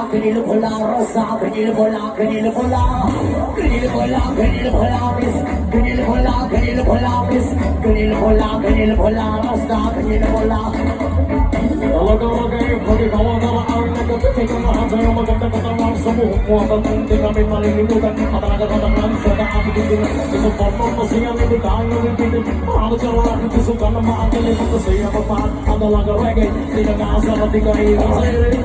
Kanil bola rosa, kanil bola miss, kanil bola rosa, kanil bola. Talaga-lagay, pag-ikaw-gawa ang nagkakita ng lahat sa'yo magandang katawan sa buhok mo at kung di namin malilimutan at talaga-talagang sa naabitin isang forma mo siya hindi ka ang nalibitin maramot siya wala kang gusto ka na maagaling at masaya pa pa ang talaga reggae di ka naasar at di ka iwan sa iri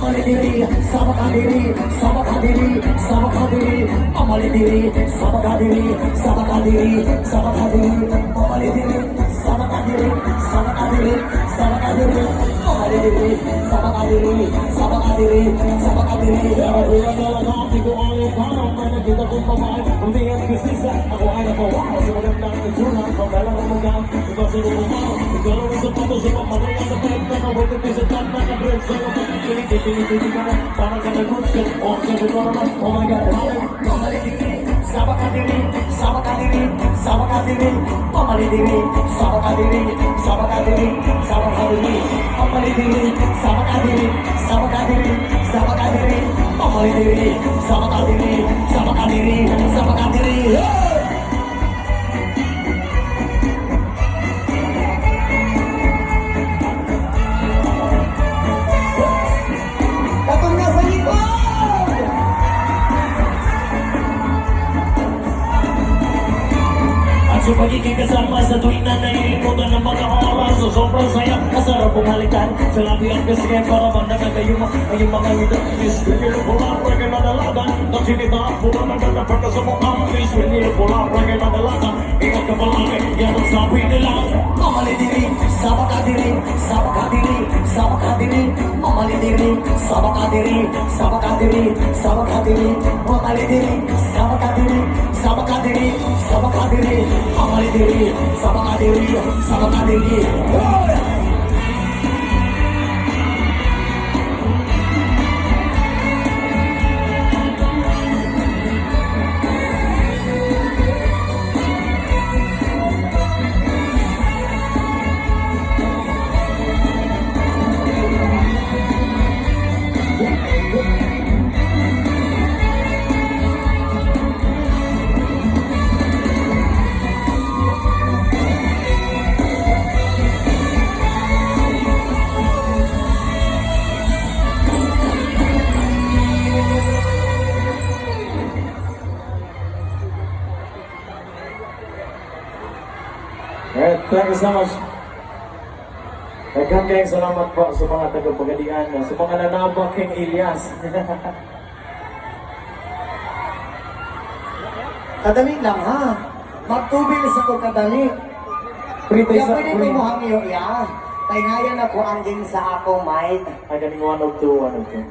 Amalidiri, sabakadiri, sabakadiri, sabakadiri, amalidiri, sabakadiri, sabakadiri, sabakadiri, amalidiri, sabakadiri, sabakadiri, sabakadiri, amalidiri, sabakadiri, sabakadiri, sabakadiri. Kaya talaga ang tigo ang parang may nakita kong babae hindi ang kisisa ako ay napawaw sa magandang itsura pagdalang ang mga iba sa lumaw ikaw sa pato sa pamatay ang napag na nawagod din sa tap na nabred sa mga piniti ka na parang ka nag-good shit o sa buto naman oh my god Amalidiri, sabakadiri, sabakadiri, sabakadiri, amalidiri, sabakadiri, sabakadiri, sabakadiri, amalidiri, sabakadiri, sabakadiri, sabakadiri, amalidiri, sabakadiri, sabakadiri, sabakadiri. Katong nasa likod! At sa pagiging kasama sa tuwing na nailimutan ng mga oras so sobrang saya, masarap bumalikan sa labi ang kasi para managagayo mo ang iyong mga ngita is pinili pula, reggae madalagan at sinita ang pula nagdadapat ka sa mukha mo is pinili pula, reggae madalagan ingat ka palagi, yan ang sabi nila Amalidiri, sabakadiri, sabakadiri, sabakadiri, amalidiri, sabakadiri, sabakadiri, sabakadiri, amalidiri, sabakadiri, sabakadiri, sabakadiri, amalidiri, sabakadiri, sabakadiri. Alright, thank you so much. Nagkakayang salamat po sa mga tagapagalian, sa mga nanabak King Elias. Kadali lang ha. Magtubil sa ko kadali. Prito Kaya isa, pwede ko mo hangyo iya. Taingayan ako ang din sa akong mic. Ay, galing 102, 102.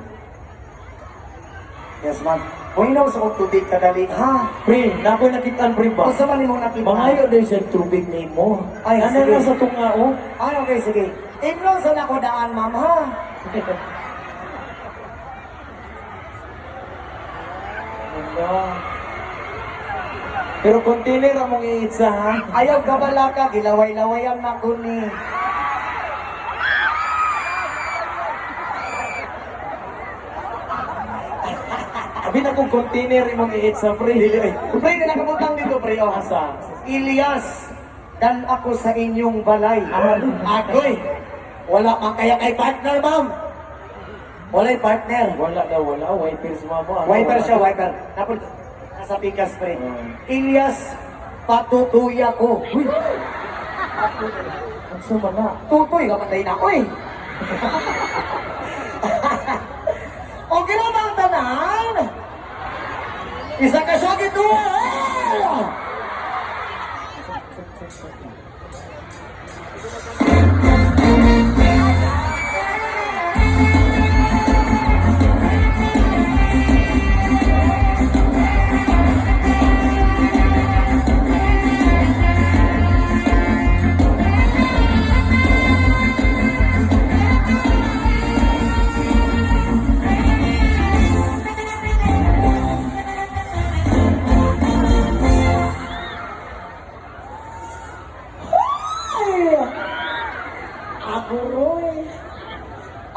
Yes, man. Kung inaw sa kong tubig kadali ha. Pre, nako'y nakitaan, pre ba? Kung sa man mo nakita. Mangayo din siya tubig ni mo. Ay, ano sige. na sa tungao? Ay, okay, sige. Imlong sa nako daan, ma'am ha. Pero container among iitsa ha. Ayaw kabala ka, gilaway-lawayan na ko ni. Abi na kung container imong iitsa, pre. Pre, na nakabutang dito, pre. Oh. Asa? Ilyas, dan ako sa inyong balay. Agoy, wala man kaya kay partner, ma'am. Wala'y partner. Wala daw, wala. Wiper si mama. Wiper siya, wiper. Napod, nasa pikas, pre. Ilyas, patutuya ko. Uy, Ang suma na. tutoy, kamatay na ako eh. Okay na ba ang tanan? Isa ka siya gito eh!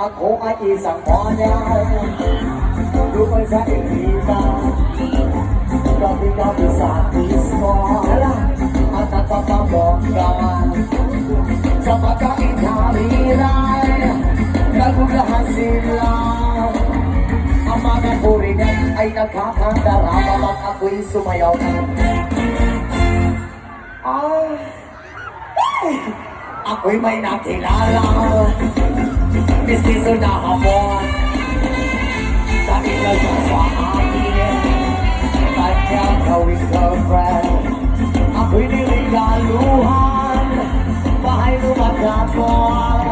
Ako ay isang model Lupay sa iba Gabi-gabi sa disco At napapabongga Sa pagkainhaliran Nagugahan sila Ang mga kurigan ay nagkakandara Habang ako'y sumayaw Ako'y may nakilala Mistiso na hamon Sa ilasang sa akin Kanyang gawing girlfriend Ako'y niligaluhan Bahay lumagkatol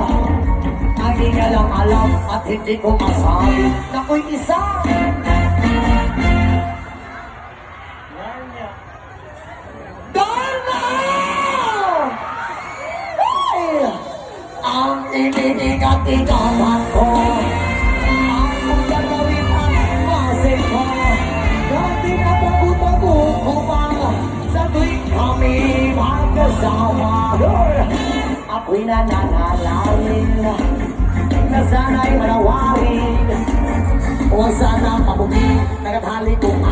Ang di niya lang alam At hindi ko masabi Na ako'y isa Darna! Ang iniingat-ingatan ko Ang kung gagawin ang masig ko Dati natago-tago ko pa Sa tuwing kami magkasama Ako'y nananalangin Na sana'y manawarin Huwag sana mabugi Nagatali kong